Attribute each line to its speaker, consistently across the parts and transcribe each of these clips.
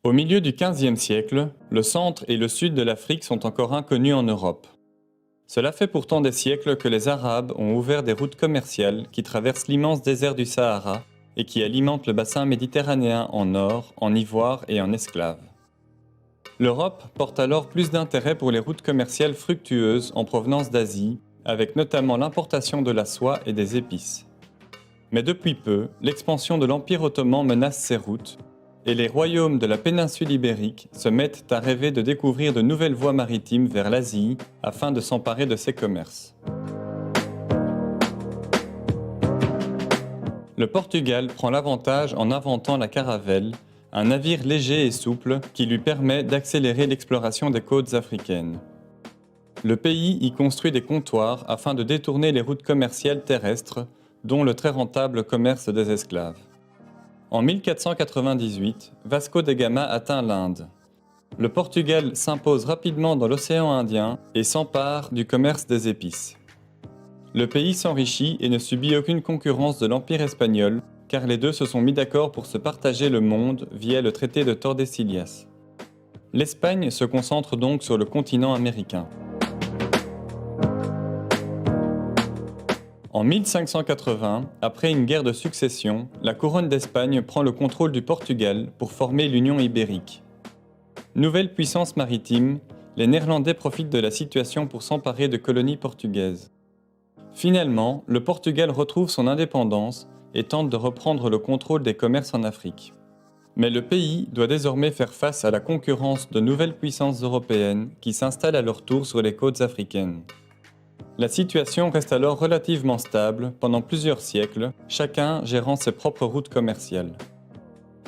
Speaker 1: Au milieu du XVe siècle, le centre et le sud de l'Afrique sont encore inconnus en Europe. Cela fait pourtant des siècles que les Arabes ont ouvert des routes commerciales qui traversent l'immense désert du Sahara et qui alimentent le bassin méditerranéen en or, en ivoire et en esclaves. L'Europe porte alors plus d'intérêt pour les routes commerciales fructueuses en provenance d'Asie, avec notamment l'importation de la soie et des épices. Mais depuis peu, l'expansion de l'Empire ottoman menace ces routes, et les royaumes de la péninsule ibérique se mettent à rêver de découvrir de nouvelles voies maritimes vers l'Asie afin de s'emparer de ces commerces. Le Portugal prend l'avantage en inventant la caravelle, un navire léger et souple qui lui permet d'accélérer l'exploration des côtes africaines. Le pays y construit des comptoirs afin de détourner les routes commerciales terrestres, dont le très rentable commerce des esclaves. En 1498, Vasco de Gama atteint l'Inde. Le Portugal s'impose rapidement dans l'océan Indien et s'empare du commerce des épices. Le pays s'enrichit et ne subit aucune concurrence de l'Empire espagnol, car les deux se sont mis d'accord pour se partager le monde via le traité de Tordesillas. L'Espagne se concentre donc sur le continent américain. En 1580, après une guerre de succession, la couronne d'Espagne prend le contrôle du Portugal pour former l'Union ibérique. Nouvelle puissance maritime, les Néerlandais profitent de la situation pour s'emparer de colonies portugaises. Finalement, le Portugal retrouve son indépendance et tente de reprendre le contrôle des commerces en Afrique. Mais le pays doit désormais faire face à la concurrence de nouvelles puissances européennes qui s'installent à leur tour sur les côtes africaines. La situation reste alors relativement stable pendant plusieurs siècles, chacun gérant ses propres routes commerciales.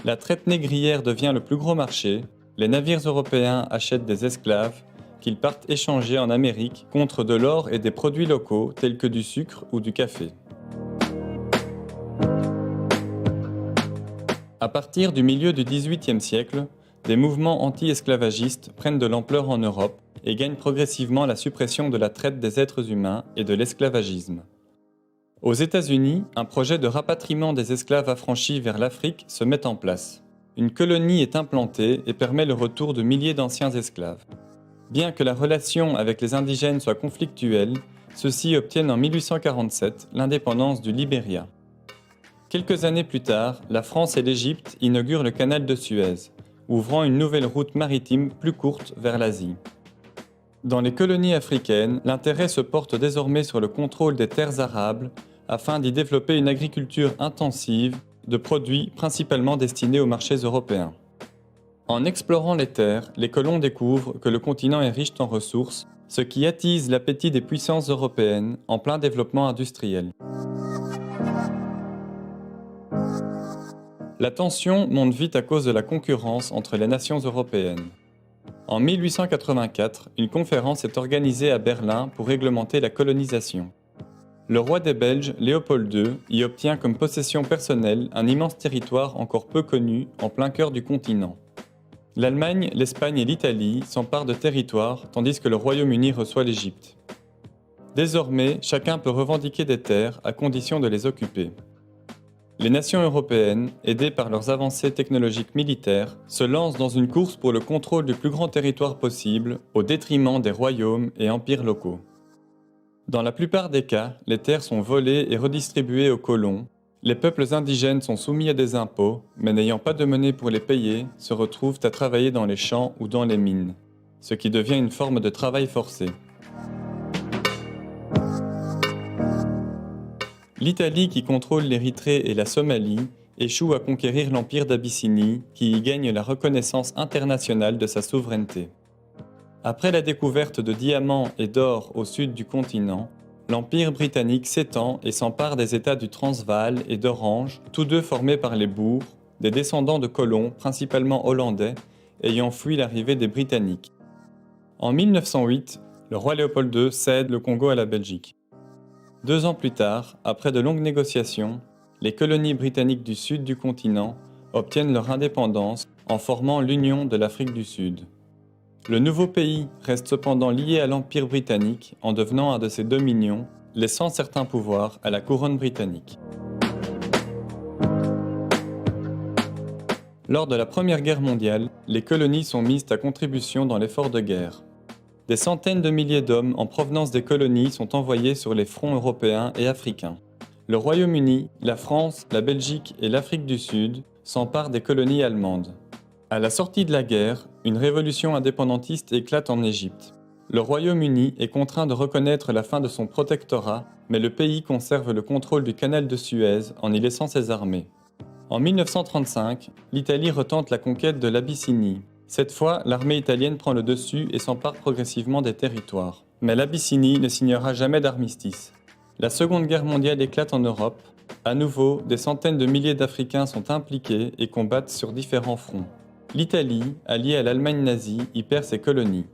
Speaker 1: La traite négrière devient le plus gros marché, les navires européens achètent des esclaves qu'ils partent échanger en Amérique contre de l'or et des produits locaux tels que du sucre ou du café. À partir du milieu du XVIIIe siècle, des mouvements anti-esclavagistes prennent de l'ampleur en Europe et gagnent progressivement la suppression de la traite des êtres humains et de l'esclavagisme. Aux États-Unis, un projet de rapatriement des esclaves affranchis vers l'Afrique se met en place. Une colonie est implantée et permet le retour de milliers d'anciens esclaves. Bien que la relation avec les indigènes soit conflictuelle, ceux-ci obtiennent en 1847 l'indépendance du Libéria. Quelques années plus tard, la France et l'Égypte inaugurent le canal de Suez, ouvrant une nouvelle route maritime plus courte vers l'Asie. Dans les colonies africaines, l'intérêt se porte désormais sur le contrôle des terres arables afin d'y développer une agriculture intensive de produits principalement destinés aux marchés européens. En explorant les terres, les colons découvrent que le continent est riche en ressources, ce qui attise l'appétit des puissances européennes en plein développement industriel. La tension monte vite à cause de la concurrence entre les nations européennes. En 1884, une conférence est organisée à Berlin pour réglementer la colonisation. Le roi des Belges, Léopold II, y obtient comme possession personnelle un immense territoire encore peu connu en plein cœur du continent. L'Allemagne, l'Espagne et l'Italie s'emparent de territoires tandis que le Royaume-Uni reçoit l'Égypte. Désormais, chacun peut revendiquer des terres à condition de les occuper. Les nations européennes, aidées par leurs avancées technologiques militaires, se lancent dans une course pour le contrôle du plus grand territoire possible, au détriment des royaumes et empires locaux. Dans la plupart des cas, les terres sont volées et redistribuées aux colons. Les peuples indigènes sont soumis à des impôts, mais n'ayant pas de monnaie pour les payer, se retrouvent à travailler dans les champs ou dans les mines, ce qui devient une forme de travail forcé. L'Italie, qui contrôle l'Érythrée et la Somalie, échoue à conquérir l'empire d'Abyssinie, qui y gagne la reconnaissance internationale de sa souveraineté. Après la découverte de diamants et d'or au sud du continent, l'empire britannique s'étend et s'empare des États du Transvaal et d'Orange, tous deux formés par les Boers, des descendants de colons, principalement hollandais, ayant fui l'arrivée des Britanniques. En 1908, le roi Léopold II cède le Congo à la Belgique. 2 ans plus tard, après de longues négociations, les colonies britanniques du sud du continent obtiennent leur indépendance en formant l'Union de l'Afrique du Sud. Le nouveau pays reste cependant lié à l'Empire britannique en devenant un de ses dominions, laissant certains pouvoirs à la couronne britannique. Lors de la Première Guerre mondiale, les colonies sont mises à contribution dans l'effort de guerre. Des centaines de milliers d'hommes en provenance des colonies sont envoyés sur les fronts européens et africains. Le Royaume-Uni, la France, la Belgique et l'Afrique du Sud s'emparent des colonies allemandes. À la sortie de la guerre, une révolution indépendantiste éclate en Égypte. Le Royaume-Uni est contraint de reconnaître la fin de son protectorat, mais le pays conserve le contrôle du canal de Suez en y laissant ses armées. En 1935, l'Italie retente la conquête de l'Abyssinie. Cette fois, l'armée italienne prend le dessus et s'empare progressivement des territoires. Mais l'Abyssinie ne signera jamais d'armistice. La Seconde Guerre mondiale éclate en Europe. À nouveau, des centaines de milliers d'Africains sont impliqués et combattent sur différents fronts. L'Italie, alliée à l'Allemagne nazie, y perd ses colonies.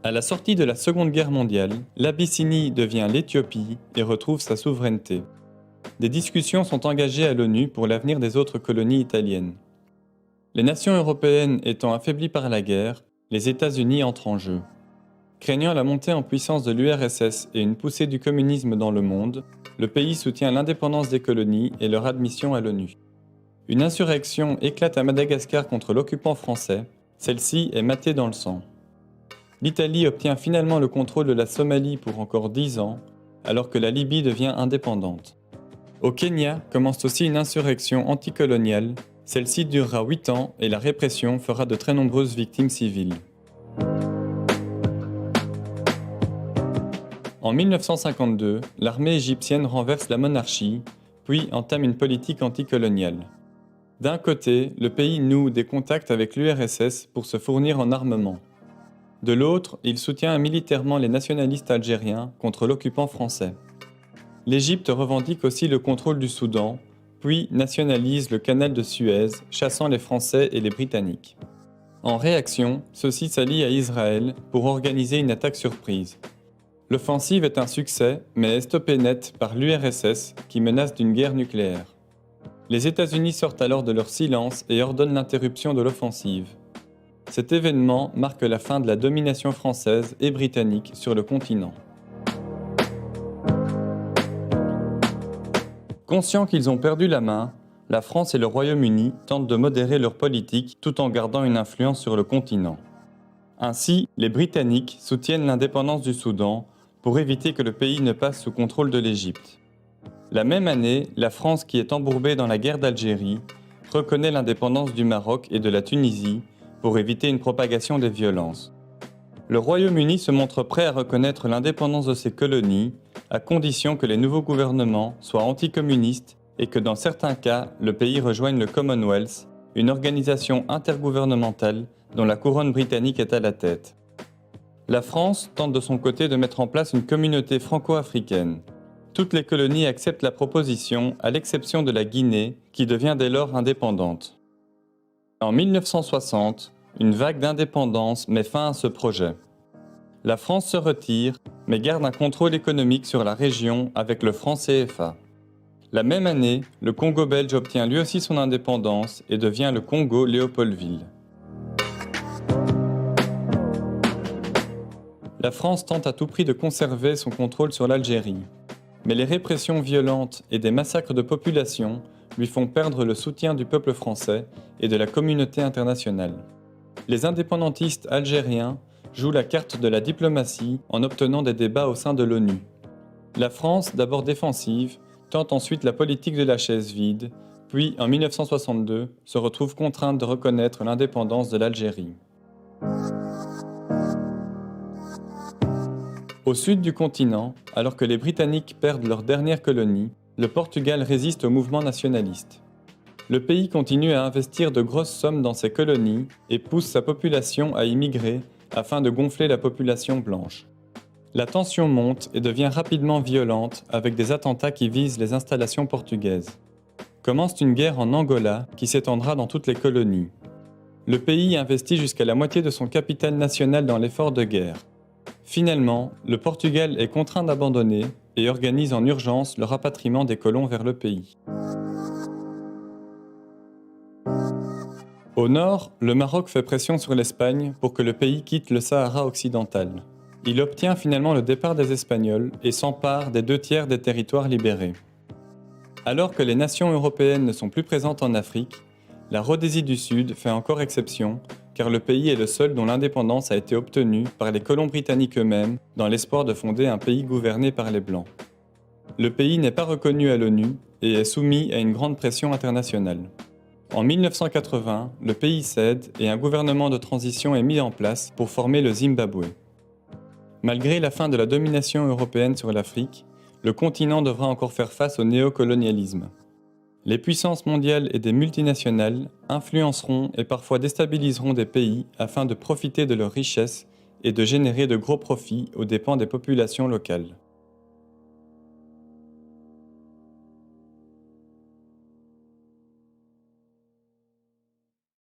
Speaker 1: À la sortie de la Seconde Guerre mondiale, l'Abyssinie devient l'Éthiopie et retrouve sa souveraineté. Des discussions sont engagées à l'ONU pour l'avenir des autres colonies italiennes. Les nations européennes étant affaiblies par la guerre, les États-Unis entrent en jeu. Craignant la montée en puissance de l'URSS et une poussée du communisme dans le monde, le pays soutient l'indépendance des colonies et leur admission à l'ONU. Une insurrection éclate à Madagascar contre l'occupant français, celle-ci est matée dans le sang. L'Italie obtient finalement le contrôle de la Somalie pour encore 10 ans, alors que la Libye devient indépendante. Au Kenya commence aussi une insurrection anticoloniale, celle-ci durera 8 ans et la répression fera de très nombreuses victimes civiles. En 1952, l'armée égyptienne renverse la monarchie, puis entame une politique anticoloniale. D'un côté, le pays noue des contacts avec l'URSS pour se fournir en armement. De l'autre, il soutient militairement les nationalistes algériens contre l'occupant français. L'Égypte revendique aussi le contrôle du Soudan, puis nationalise le canal de Suez, chassant les Français et les Britanniques. En réaction, ceux-ci s'allient à Israël pour organiser une attaque surprise. L'offensive est un succès, mais est stoppée net par l'URSS qui menace d'une guerre nucléaire. Les États-Unis sortent alors de leur silence et ordonnent l'interruption de l'offensive. Cet événement marque la fin de la domination française et britannique sur le continent. Conscients qu'ils ont perdu la main, la France et le Royaume-Uni tentent de modérer leur politique tout en gardant une influence sur le continent. Ainsi, les Britanniques soutiennent l'indépendance du Soudan pour éviter que le pays ne passe sous contrôle de l'Égypte. La même année, la France, qui est embourbée dans la guerre d'Algérie, reconnaît l'indépendance du Maroc et de la Tunisie pour éviter une propagation des violences. Le Royaume-Uni se montre prêt à reconnaître l'indépendance de ses colonies, à condition que les nouveaux gouvernements soient anticommunistes et que dans certains cas, le pays rejoigne le Commonwealth, une organisation intergouvernementale dont la couronne britannique est à la tête. La France tente de son côté de mettre en place une communauté franco-africaine. Toutes les colonies acceptent la proposition, à l'exception de la Guinée, qui devient dès lors indépendante. En 1960, une vague d'indépendance met fin à ce projet. La France se retire, mais garde un contrôle économique sur la région avec le franc CFA. La même année, le Congo belge obtient lui aussi son indépendance et devient le Congo-Léopoldville. La France tente à tout prix de conserver son contrôle sur l'Algérie. Mais les répressions violentes et des massacres de population lui font perdre le soutien du peuple français et de la communauté internationale. Les indépendantistes algériens jouent la carte de la diplomatie en obtenant des débats au sein de l'ONU. La France, d'abord défensive, tente ensuite la politique de la chaise vide, puis en 1962 se retrouve contrainte de reconnaître l'indépendance de l'Algérie. Au sud du continent, alors que les Britanniques perdent leur dernière colonie, le Portugal résiste au mouvement nationaliste. Le pays continue à investir de grosses sommes dans ses colonies et pousse sa population à immigrer afin de gonfler la population blanche. La tension monte et devient rapidement violente avec des attentats qui visent les installations portugaises. Commence une guerre en Angola qui s'étendra dans toutes les colonies. Le pays investit jusqu'à la moitié de son capital national dans l'effort de guerre. Finalement, le Portugal est contraint d'abandonner et organise en urgence le rapatriement des colons vers le pays. Au nord, le Maroc fait pression sur l'Espagne pour que le pays quitte le Sahara occidental. Il obtient finalement le départ des Espagnols et s'empare des 2 tiers des territoires libérés. Alors que les nations européennes ne sont plus présentes en Afrique, la Rhodésie du Sud fait encore exception, car le pays est le seul dont l'indépendance a été obtenue par les colons britanniques eux-mêmes dans l'espoir de fonder un pays gouverné par les Blancs. Le pays n'est pas reconnu à l'ONU et est soumis à une grande pression internationale. En 1980, le pays cède et un gouvernement de transition est mis en place pour former le Zimbabwe. Malgré la fin de la domination européenne sur l'Afrique, le continent devra encore faire face au néocolonialisme. Les puissances mondiales et des multinationales influenceront et parfois déstabiliseront des pays afin de profiter de leurs richesses et de générer de gros profits aux dépens des populations locales.